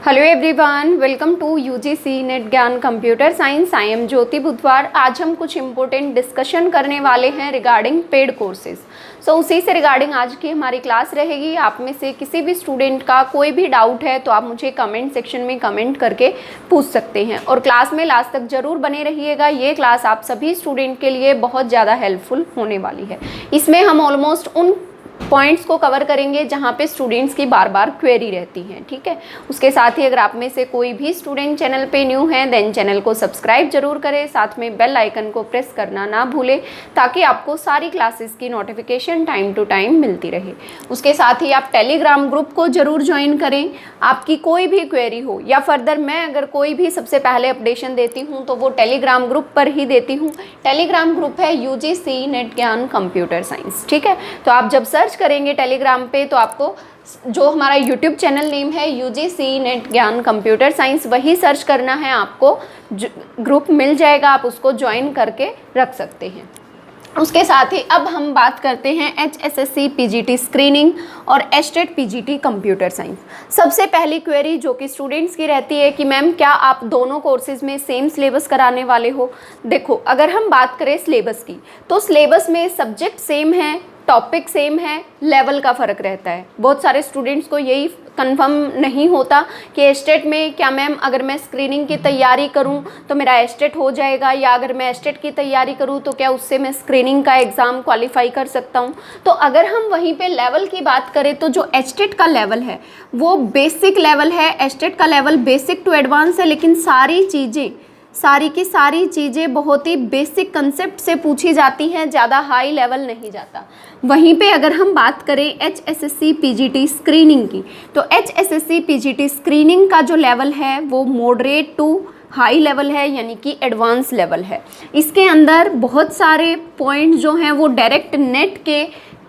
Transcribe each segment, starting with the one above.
Hello everyone, welcome to UGC NET Gyan computer science. I am Jyoti Budhwar. आज हम कुछ important discussion करने वाले हैं रिगार्डिंग पेड कोर्सेज। सो उसी से रिगार्डिंग आज की हमारी क्लास रहेगी। आप में से किसी भी स्टूडेंट का कोई भी डाउट है तो आप मुझे कमेंट सेक्शन में कमेंट करके पूछ सकते हैं और क्लास में लास्ट तक ज़रूर बने रहिएगा। ये क्लास आप सभी स्टूडेंट के लिए बहुत ज़्यादा हेल्पफुल होने वाली है। इसमें हम ऑलमोस्ट उन पॉइंट्स को कवर करेंगे जहाँ पे स्टूडेंट्स की बार बार क्वेरी रहती है, ठीक है। उसके साथ ही अगर आप में से कोई भी स्टूडेंट चैनल पे न्यू है देन चैनल को सब्सक्राइब जरूर करें, साथ में बेल आइकन को प्रेस करना ना भूलें ताकि आपको सारी क्लासेस की नोटिफिकेशन टाइम टू टाइम मिलती रहे। उसके साथ ही आप टेलीग्राम ग्रुप को ज़रूर ज्वाइन करें। आपकी कोई भी क्वेरी हो या फर्दर मैं अगर कोई भी सबसे पहले अपडेशन देती हूँ तो वो टेलीग्राम ग्रुप पर ही देती हूँ। टेलीग्राम ग्रुप है UGC NET Gyan computer science, ठीक है। तो आप जब सर्च करेंगे टेलीग्राम पे तो आपको जो हमारा यूट्यूब चैनल नेम है UGC NET Gyan computer science वही सर्च करना है, आपको ग्रुप मिल जाएगा, आप उसको ज्वाइन करके रख सकते हैं। उसके साथ ही अब हम बात करते हैं HSSC PGT स्क्रीनिंग और HTET PGT कंप्यूटर साइंस। सबसे पहली क्वेरी जो कि स्टूडेंट्स की रहती है कि मैम क्या आप दोनों कोर्सेज़ में सेम सिलेबस कराने वाले हो। देखो, अगर हम बात करें सिलेबस की तो सिलेबस में सब्जेक्ट सेम है, टॉपिक सेम है, लेवल का फ़र्क रहता है। बहुत सारे स्टूडेंट्स को यही कंफर्म नहीं होता कि एस्टेट में क्या मैम अगर मैं स्क्रीनिंग की तैयारी करूं तो मेरा एस्टेट हो जाएगा, या अगर मैं एस्टेट की तैयारी करूं तो क्या उससे मैं स्क्रीनिंग का एग्ज़ाम क्वालिफाई कर सकता हूं। तो अगर हम वहीं पे लेवल की बात करें तो जो एस्टेट का लेवल है वो बेसिक लेवल है। एस्टेट का लेवल बेसिक टू एडवांस है, लेकिन सारी की सारी चीज़ें बहुत ही बेसिक कंसेप्ट से पूछी जाती हैं, ज़्यादा हाई लेवल नहीं जाता। वहीं पे अगर हम बात करें HSSC PGT स्क्रीनिंग की तो HSSC PGT स्क्रीनिंग का जो लेवल है वो मॉडरेट टू हाई लेवल है, यानी कि एडवांस लेवल है। इसके अंदर बहुत सारे पॉइंट जो हैं वो डायरेक्ट नेट के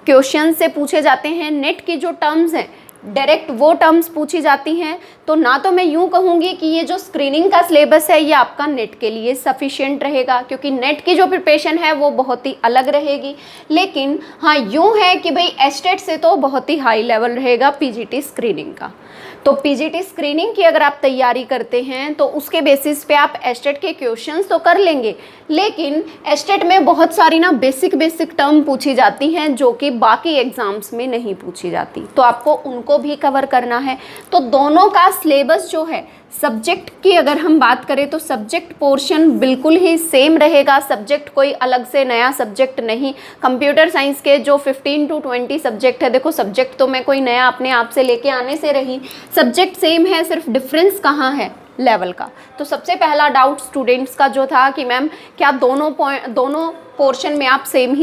क्वेश्चन से पूछे जाते हैं। नेट की जो टर्म्स हैं डायरेक्ट वो टर्म्स पूछी जाती हैं। तो ना तो मैं यूँ कहूँगी कि ये जो स्क्रीनिंग का सिलेबस है ये आपका नेट के लिए सफिशिएंट रहेगा, क्योंकि नेट की जो प्रिपरेशन है वो बहुत ही अलग रहेगी। लेकिन हाँ, यूँ है कि भाई एस्टेट से तो बहुत ही हाई लेवल रहेगा PGT स्क्रीनिंग का। तो PGT स्क्रीनिंग की अगर आप तैयारी करते हैं तो उसके बेसिस पे आप एस्टेट के क्वेश्चंस तो कर लेंगे, लेकिन एस्टेट में बहुत सारी ना बेसिक टर्म पूछी जाती हैं जो कि बाकी एग्जाम्स में नहीं पूछी जाती, तो आपको उनको भी कवर करना है। तो दोनों का सिलेबस जो है, सब्जेक्ट की अगर हम बात करें तो सब्जेक्ट पोर्शन बिल्कुल ही सेम रहेगा। सब्जेक्ट कोई अलग से नया सब्जेक्ट नहीं। कंप्यूटर साइंस के जो 15 to 20 सब्जेक्ट है, देखो सब्जेक्ट तो मैं कोई नया अपने आप से लेके आने से रही, सब्जेक्ट सेम है, सिर्फ डिफरेंस कहाँ है, लेवल का। तो सबसे पहला डाउट स्टूडेंट्स का जो था कि मैम क्या दोनों पोर्शन में आप सेम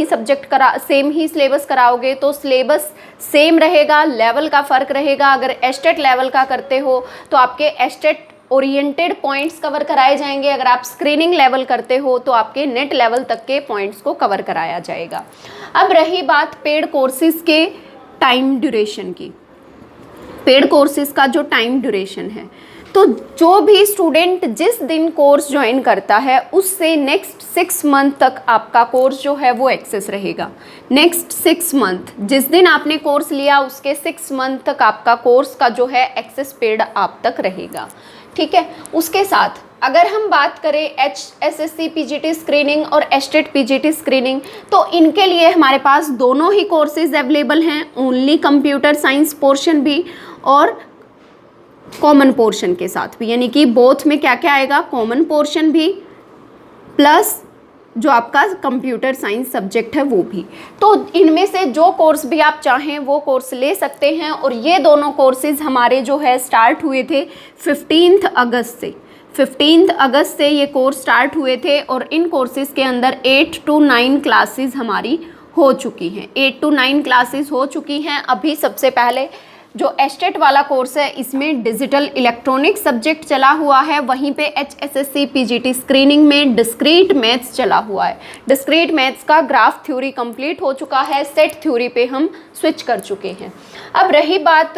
ही सिलेबस कराओगे, तो सिलेबस सेम रहेगा, लेवल का फ़र्क रहेगा। अगर एस्टेट लेवल का करते हो तो आपके एस्टेट ओरिएंटेड पॉइंट्स कवर कराए जाएंगे, अगर आप स्क्रीनिंग लेवल करते हो तो आपके नेट लेवल तक के पॉइंट्स को कवर कराया जाएगा। अब रही बात पेड कोर्सेज़ के टाइम ड्यूरेशन की। पेड कोर्सेज़ का जो टाइम ड्यूरेशन है, तो जो भी स्टूडेंट जिस दिन कोर्स ज्वाइन करता है उससे नेक्स्ट 6 मंथ तक आपका कोर्स जो है वो एक्सेस रहेगा। नेक्स्ट 6 मंथ, जिस दिन आपने कोर्स लिया उसके 6 मंथ तक आपका कोर्स का जो है एक्सेस पेड आप तक रहेगा, ठीक है। उसके साथ अगर हम बात करें HSSC PGT स्क्रीनिंग और HTET PGT स्क्रीनिंग, तो इनके लिए हमारे पास दोनों ही कोर्सेज अवेलेबल हैं, ओनली कंप्यूटर साइंस पोर्शन भी और कॉमन पोर्शन के साथ भी, यानी कि बोथ में क्या क्या आएगा, कॉमन पोर्शन भी प्लस जो आपका कंप्यूटर साइंस सब्जेक्ट है वो भी। तो इनमें से जो कोर्स भी आप चाहें वो कोर्स ले सकते हैं। और ये दोनों कोर्सेज़ हमारे जो है स्टार्ट हुए थे 15 अगस्त से। 15 अगस्त से ये कोर्स स्टार्ट हुए थे और इन कोर्सेज़ के अंदर 8 to 9 क्लासेस हमारी हो चुकी हैं। 8 to 9 क्लासेस हो चुकी हैं। अभी सबसे पहले जो एस्टेट वाला कोर्स है इसमें डिजिटल इलेक्ट्रॉनिक सब्जेक्ट चला हुआ है, वहीं पे HSSC PGT स्क्रीनिंग में डिस्क्रीट मैथ्स चला हुआ है। डिस्क्रीट मैथ्स का ग्राफ थ्योरी कंप्लीट हो चुका है, सेट थ्योरी पे हम स्विच कर चुके हैं। अब रही बात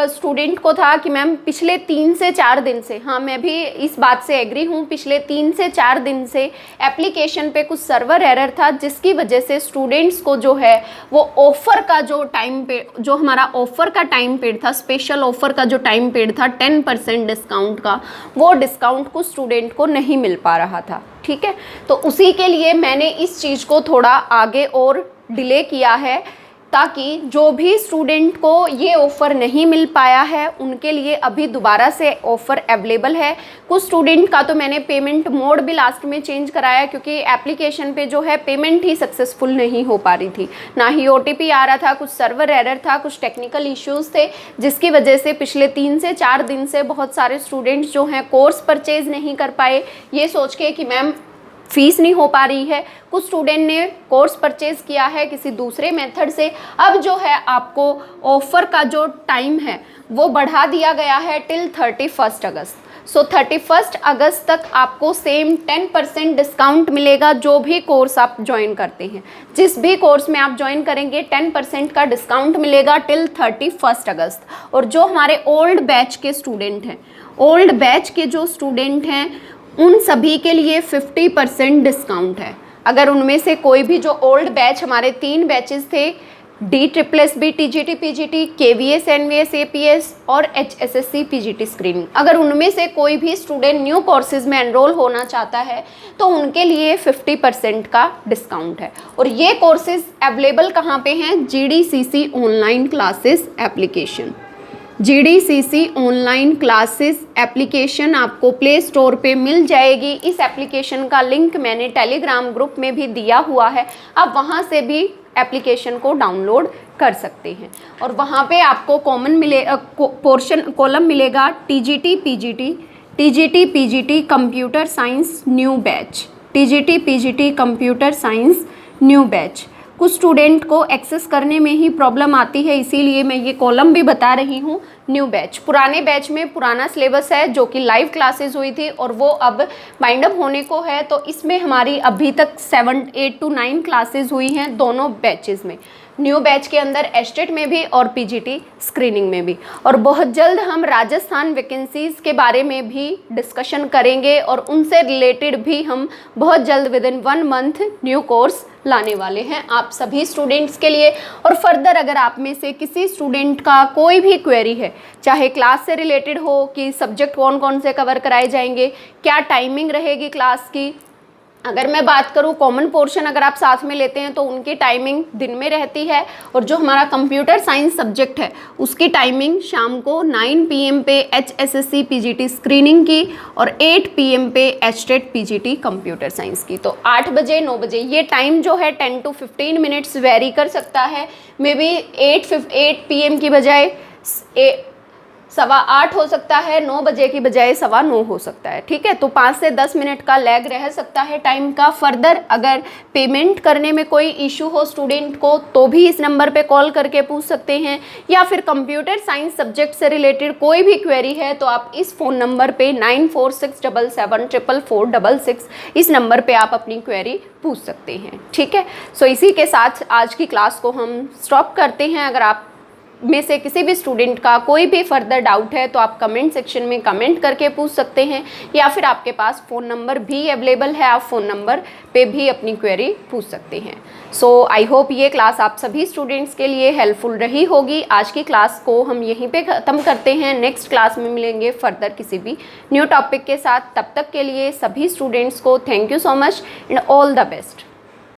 स्टूडेंट को था कि मैम पिछले 3 से 4 दिन से, हाँ मैं भी इस बात से एग्री हूँ, पिछले 3 से 4 दिन से एप्लीकेशन पे कुछ सर्वर एरर था जिसकी वजह से स्टूडेंट्स को जो है वो ऑफ़र का जो टाइम पे, जो हमारा ऑफ़र का टाइम पीरियड था, स्पेशल ऑफर का जो टाइम पीरियड था 10% डिस्काउंट का, वो डिस्काउंट कुछ स्टूडेंट को नहीं मिल पा रहा था। ठीक है, तो उसी के लिए मैंने इस चीज़ को थोड़ा आगे और डिले किया है, ताकि जो भी स्टूडेंट को ये ऑफ़र नहीं मिल पाया है उनके लिए अभी दोबारा से ऑफ़र अवेलेबल है। कुछ स्टूडेंट का तो मैंने पेमेंट मोड भी लास्ट में चेंज कराया, क्योंकि एप्लीकेशन पे जो है पेमेंट ही सक्सेसफुल नहीं हो पा रही थी, ना ही OTP आ रहा था, कुछ सर्वर एरर था, कुछ टेक्निकल इश्यूज़ थे, जिसकी वजह से पिछले 3 से 4 दिन से बहुत सारे स्टूडेंट्स जो हैं कोर्स परचेज़ नहीं कर पाए, ये सोच के कि मैम फीस नहीं हो पा रही है। कुछ स्टूडेंट ने कोर्स परचेज़ किया है किसी दूसरे मेथड से। अब जो है आपको ऑफ़र का जो टाइम है वो बढ़ा दिया गया है टिल 31 अगस्त। सो 31 अगस्त तक आपको सेम 10% डिस्काउंट मिलेगा जो भी कोर्स आप ज्वाइन करते हैं। जिस भी कोर्स में आप ज्वाइन करेंगे 10% का डिस्काउंट मिलेगा टिल 31 अगस्त। और जो हमारे ओल्ड बैच के स्टूडेंट हैं, ओल्ड बैच के जो स्टूडेंट हैं उन सभी के लिए 50% डिस्काउंट है। अगर उनमें से कोई भी जो ओल्ड बैच, हमारे 3 बैचेस थे, DSSB TGT PGT, KVS NVS APS और HSSC PGT स्क्रीनिंग, अगर उनमें से कोई भी स्टूडेंट न्यू कोर्सेज में एनरोल होना चाहता है तो उनके लिए 50% का डिस्काउंट है। और ये कोर्सेज अवेलेबल कहाँ पे हैं? GDCC online classes application. GDCC online classes application आपको प्ले स्टोर पे मिल जाएगी। इस एप्लीकेशन का लिंक मैंने टेलीग्राम ग्रुप में भी दिया हुआ है, आप वहाँ से भी एप्लीकेशन को डाउनलोड कर सकते हैं। और वहाँ पे आपको कॉलम मिलेगा TGT PGT computer science new batch, TGT PGT computer science new batch. कुछ स्टूडेंट को एक्सेस करने में ही प्रॉब्लम आती है, इसीलिए मैं ये कॉलम भी बता रही हूँ। न्यू बैच, पुराने बैच में पुराना सिलेबस है जो कि लाइव क्लासेस हुई थी और वो अब वाइंड अप होने को है, तो इसमें हमारी अभी तक 7, 8 to 9 क्लासेस हुई हैं दोनों बैचेस में, न्यू बैच के अंदर एस्टेट में भी और PGT स्क्रीनिंग में भी। और बहुत जल्द हम राजस्थान वैकेंसीज़ के बारे में भी डिस्कशन करेंगे और उनसे रिलेटेड भी हम बहुत जल्द विदिन 1 मंथ न्यू कोर्स लाने वाले हैं आप सभी स्टूडेंट्स के लिए। और फर्दर अगर आप में से किसी स्टूडेंट का कोई भी क्वेरी है, चाहे क्लास से रिलेटेड हो कि सब्जेक्ट कौन कौन से कवर कराए जाएंगे, क्या टाइमिंग रहेगी क्लास की, अगर मैं बात करूँ कॉमन पोर्शन अगर आप साथ में लेते हैं तो उनकी टाइमिंग दिन में रहती है, और जो हमारा कंप्यूटर साइंस सब्जेक्ट है उसकी टाइमिंग शाम को 9 PM पे HSSC PGT स्क्रीनिंग की और 8 PM पे एस्टेट PGT कंप्यूटर साइंस की। तो 8 बजे 9 बजे ये टाइम जो है 10 to 15 मिनट्स वेरी कर सकता है, मे बी 8 PM की बजाय 8:15 हो सकता है, 9 बजे की बजाय 9:15 हो सकता है। ठीक है, तो 5 से 10 मिनट का लैग रह सकता है टाइम का। फर्दर अगर पेमेंट करने में कोई इशू हो स्टूडेंट को तो भी इस नंबर पे कॉल करके पूछ सकते हैं, या फिर कंप्यूटर साइंस सब्जेक्ट से रिलेटेड कोई भी क्वेरी है तो आप इस फ़ोन नंबर पे 9467744466 इस नंबर पे आप अपनी क्वेरी पूछ सकते हैं। ठीक है, सो इसी के साथ आज की क्लास को हम स्टॉप करते हैं। अगर आप में से किसी भी स्टूडेंट का कोई भी फर्दर डाउट है तो आप कमेंट सेक्शन में कमेंट करके पूछ सकते हैं, या फिर आपके पास फ़ोन नंबर भी अवेलेबल है, आप फ़ोन नंबर पे भी अपनी क्वेरी पूछ सकते हैं। सो आई होप ये क्लास आप सभी स्टूडेंट्स के लिए हेल्पफुल रही होगी। आज की क्लास को हम यहीं पे ख़त्म करते हैं, नेक्स्ट क्लास में मिलेंगे फर्दर किसी भी न्यू टॉपिक के साथ। तब तक के लिए सभी स्टूडेंट्स को thank you so much and all the best.